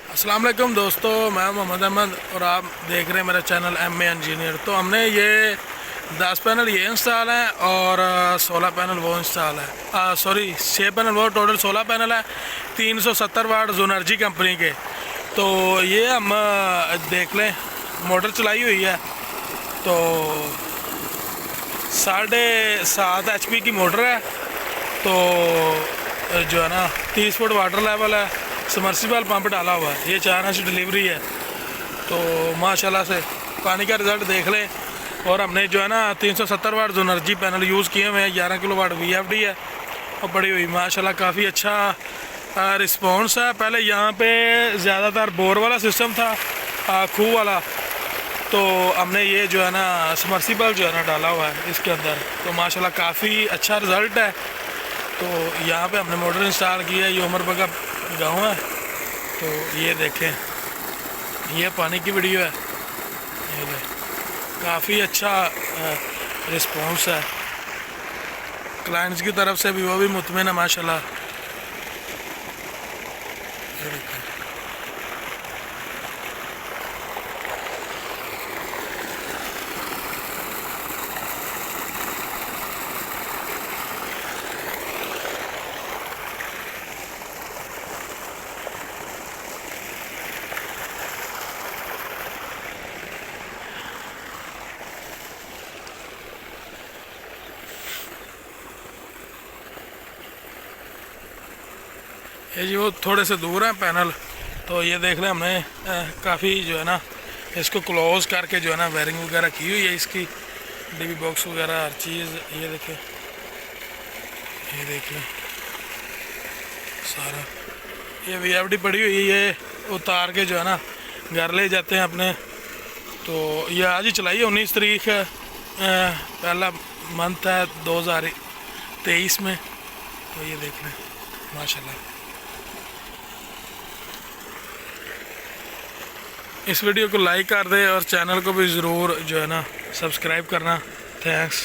अस्सलाम वालेकुम दोस्तों, मैं मोहम्मद अहमद और आप देख रहे हैं मेरा चैनल एम ए इंजीनियर। तो हमने ये 10 पैनल ये इंस्टॉल है और 16 पैनल वो इंस्टॉल है। सॉरी 6 पैनल वो, टोटल 16 पैनल है 370 वाट जोनर्जी कंपनी के। तो ये हम देख लें, मोटर चलाई हुई है तो 7.5 HP की मोटर है। तो जो है ना 30 फुट वाटर लेवल है, समर्सिबल पंप डाला हुआ है, ये 4 इंच डिलीवरी है। तो माशाल्लाह से पानी का रिज़ल्ट देख लें। और हमने जो है ना 370 वाट जो एनर्जी पैनल यूज़ किए हुए हैं, 11 किलो वाट VFD है और पड़ी हुई माशाल्लाह काफ़ी अच्छा रिस्पॉन्स है। पहले यहाँ पे ज़्यादातर बोर वाला सिस्टम था, खूह वाला, तो हमने ये जो है ना समर्सिबल जो है ना डाला हुआ है इसके अंदर। तो माशाल्लाह काफ़ी अच्छा रिज़ल्ट है। तो यहाँ पे हमने मोटर इंस्टॉल की है, ये उमरबा का गाँव है। तो ये देखें, ये पानी की वीडियो है, ये काफ़ी अच्छा रिस्पॉन्स है। क्लाइंट्स की तरफ से भी वो भी मुतमिन है माशाल्लाह। ये देखें, ये जी वो थोड़े से दूर है पैनल। तो ये देख लें, हमने काफ़ी जो है ना इसको क्लोज करके जो है ना वायरिंग वगैरह की हुई है, इसकी DB बॉक्स वगैरह हर चीज़। ये देखें, ये देख लें सारा, ये VFD पड़ी हुई है, ये उतार के जो है ना घर ले जाते हैं अपने। तो ये आज ही चलाई है, 19 तारीख है, पहला मंथ है 2023 में। तो ये देख लें माशाल्लाह। इस वीडियो को लाइक कर दें और चैनल को भी ज़रूर जो है ना सब्सक्राइब करना। थैंक्स।